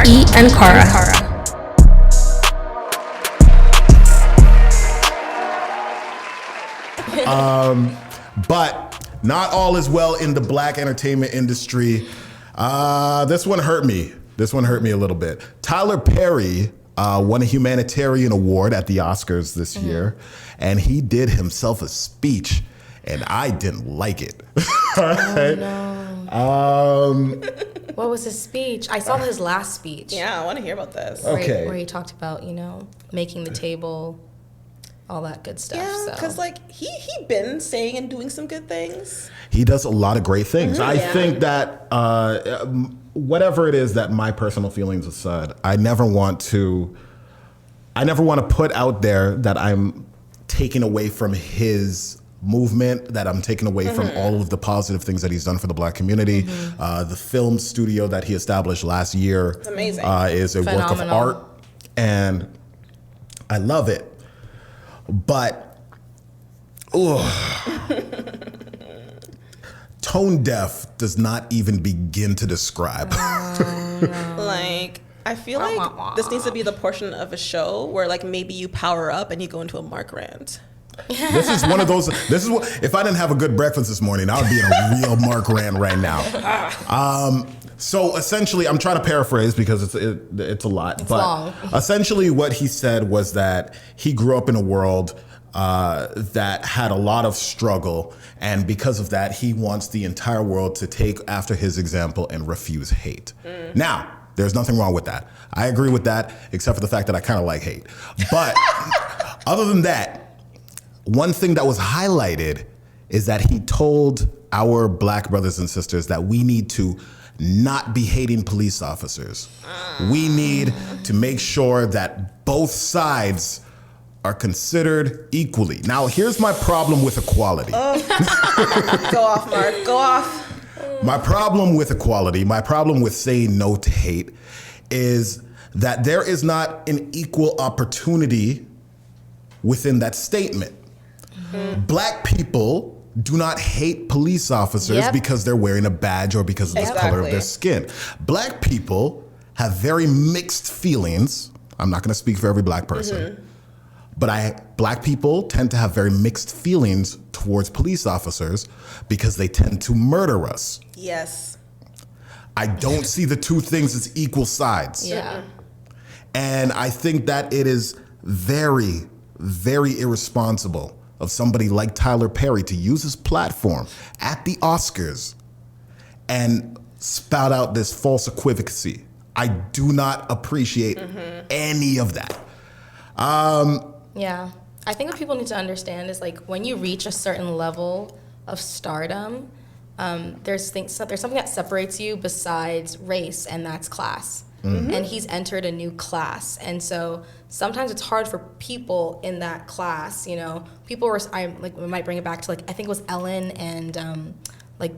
E, and Khara. But not all is well in the black entertainment industry. This one hurt me. This one hurt me a little bit. Tyler Perry won a humanitarian award at the Oscars this year, and he did himself a speech, and I didn't like it. Oh, no. What was his speech? I saw his last speech. Yeah, I want to hear about this. Okay. Where he talked about, making the table, all that good stuff. Yeah, because he been saying and doing some good things. He does a lot of great things. I think that whatever it is that my personal feelings aside, I never want to put out there that I'm taking away from his movement, that I'm taking away from all of the positive things that he's done for the black community. The film studio that he established last year It's amazing. Is a work of art, and I love it. But, tone deaf does not even begin to describe. Like, I feel like this needs to be the portion of a show where maybe you power up and you go into a Marc rant. This is one of those. This is what, if I didn't have a good breakfast this morning, I would be in a real Marc rant right now. So essentially, I'm trying to paraphrase because it's a lot. But long. Essentially, what he said was that he grew up in a world that had a lot of struggle, and because of that, he wants the entire world to take after his example and refuse hate. Now, there's nothing wrong with that. I agree with that, except for the fact that I kind of like hate. But other than that, one thing that was highlighted is that he told our black brothers and sisters that we need to not be hating police officers. We need to make sure that both sides are considered equally. Now, here's my problem with equality. Go off, Marc. Go off. My problem with equality, my problem with saying no to hate is that there is not an equal opportunity within that statement. Black people do not hate police officers because they're wearing a badge or because of the color of their skin. Black people have very mixed feelings. I'm not going to speak for every black person, but black people tend to have very mixed feelings towards police officers because they tend to murder us. Yes. I don't see the two things as equal sides. Yeah. And I think that it is very, very irresponsible of somebody like Tyler Perry to use his platform at the Oscars and spout out this false equivacy. I do not appreciate any of that. Yeah. I think what people need to understand is when you reach a certain level of stardom, there's something that separates you besides race, and that's class. And he's entered a new class, and so sometimes it's hard for people in that class. People were we might bring it back to I think it was Ellen and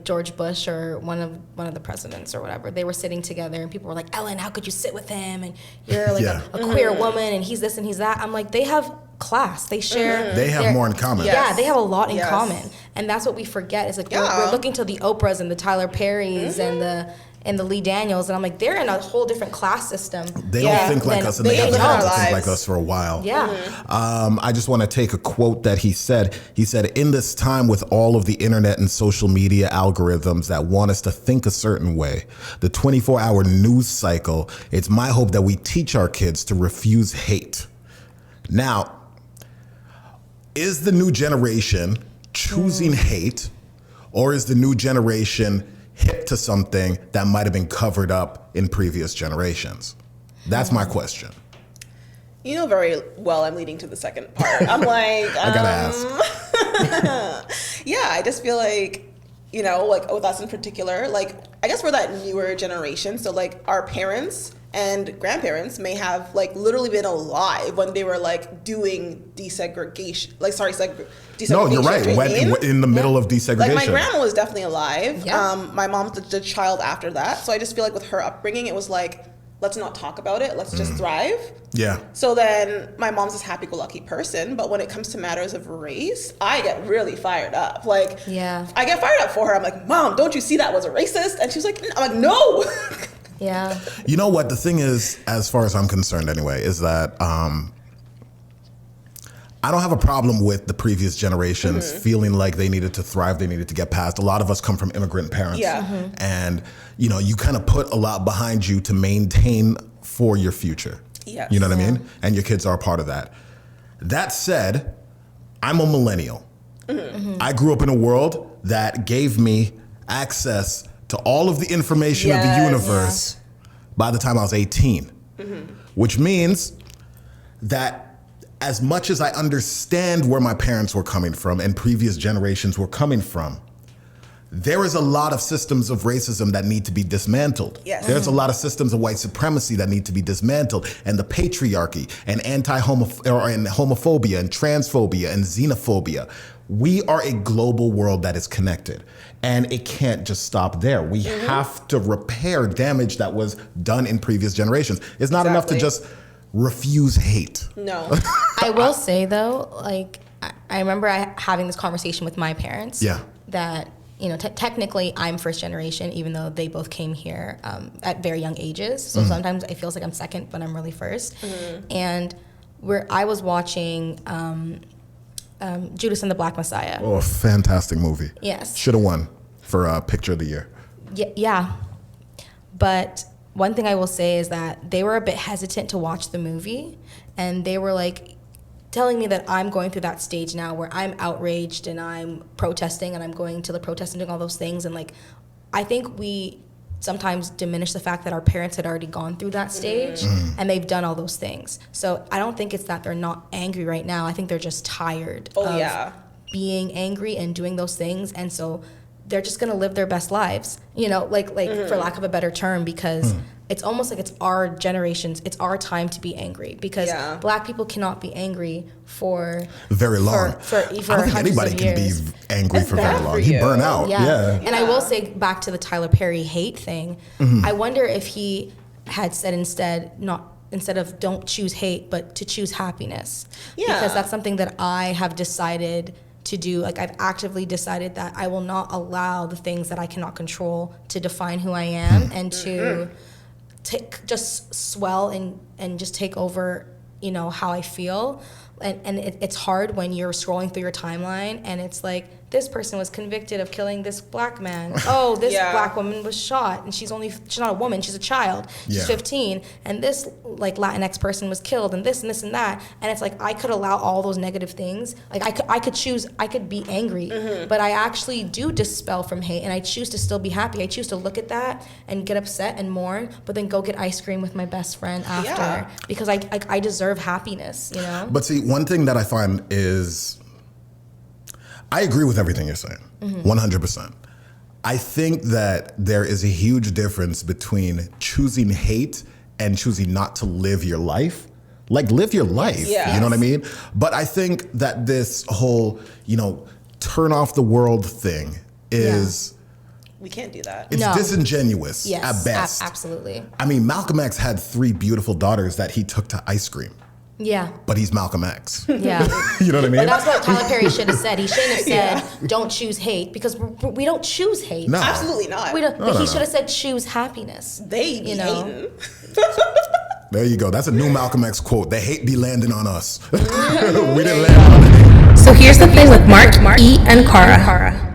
George Bush or one of the presidents or whatever. They were sitting together, and people were like, "Ellen, how could you sit with him? And you're a queer woman, and he's this and he's that." I'm like, they have class. They share. They have more in common. Yes. Yeah, they have a lot in common, and that's what we forget. Is we're looking to the Oprahs and the Tyler Perrys and the Lee Daniels, and I'm like, they're in a whole different class system. They don't think like us, and they haven't had to think like us for a while. Yeah. I just want to take a quote that he said. He said, "In this time with all of the internet and social media algorithms that want us to think a certain way, the 24-hour news cycle, it's my hope that we teach our kids to refuse hate." Now, is the new generation choosing hate, or is the new generation hip to something that might have been covered up in previous generations? That's my question. You know very well I'm leading to the second part. I'm like, I gotta ask. Yeah, I just feel with us in particular, I guess we're that newer generation. So our parents and grandparents may have like literally been alive when they were like doing desegregation. Desegregation. No, you're right. When, in the middle of desegregation. Like my grandma was definitely alive. Yeah. My mom's the child after that. So I just feel like with her upbringing, it was like, let's not talk about it. Let's just thrive. Yeah. So then my mom's this happy-go-lucky person, but when it comes to matters of race, I get really fired up. Like, yeah, I get fired up for her. I'm like, Mom, don't you see that was a racist? And she's like, I'm like, no. Yeah. You know what? The thing is, as far as I'm concerned anyway, is that I don't have a problem with the previous generations feeling like they needed to thrive, they needed to get past. A lot of us come from immigrant parents. Yeah. And, you know, you kind of put a lot behind you to maintain for your future. Yes. You know what I mean? And your kids are a part of that. That said, I'm a millennial. I grew up in a world that gave me access to all of the information of the universe by the time I was 18, which means that as much as I understand where my parents were coming from and previous generations were coming from, there is a lot of systems of racism that need to be dismantled. Yes. There's a lot of systems of white supremacy that need to be dismantled, and the patriarchy and homophobia and transphobia and xenophobia. We are a global world that is connected, and it can't just stop there. We have to repair damage that was done in previous generations. It's not enough to just refuse hate. No. I will say though, like I remember having this conversation with my parents. Yeah. That, you know, technically I'm first generation, even though they both came here at very young ages. So sometimes it feels like I'm second, but I'm really first. And I was watching Judas and the Black Messiah. Oh, a fantastic movie. Yes. Should have won for Picture of the Year. Yeah. But one thing I will say is that they were a bit hesitant to watch the movie, and they were like telling me that I'm going through that stage now where I'm outraged and I'm protesting and I'm going to the protest and doing all those things. And like, I think we sometimes diminish the fact that our parents had already gone through that stage and they've done all those things. So I don't think it's that they're not angry right now. I think they're just tired of being angry and doing those things. And so they're just gonna live their best lives, you know, like for lack of a better term, because it's almost like it's our generations, it's our time to be angry, because Black people cannot be angry for very long. For I don't think anybody can be angry for very long. He burn out. And I will say, back to the Tyler Perry hate thing, I wonder if he had said instead of don't choose hate, but to choose happiness. Because that's something that I have decided to do. Like, I've actively decided that I will not allow the things that I cannot control to define who I am and to just swell and just take over, you know, how I feel. And it's hard when you're scrolling through your timeline and it's like, this person was convicted of killing this Black man. Oh, this Black woman was shot, and she's not a woman, she's a child. She's 15, and this like Latinx person was killed, and this and that. And it's like, I could allow all those negative things. Like I could choose, I could be angry, but I actually do dispel from hate, and I choose to still be happy. I choose to look at that and get upset and mourn, but then go get ice cream with my best friend after, because I deserve happiness, you know? But see, one thing that I find is, I agree with everything you're saying, 100%. I think that there is a huge difference between choosing hate and choosing not to live your life. Like, live your life, you know what I mean? But I think that this whole, you know, turn off the world thing is... We can't do that. It's disingenuous at best. Absolutely. I mean, Malcolm X had 3 beautiful daughters that he took to ice cream. Yeah. But he's Malcolm X. Yeah. You know what I mean? But that's what Tyler Perry should have said. He shouldn't have said, don't choose hate, because we don't choose hate. No. Absolutely not. We don't, but he should have said, choose happiness. They be hating. There you go. That's a new Malcolm X quote. The hate be landing on us. We didn't land on it. So here's the thing with Marc, E, and Khara.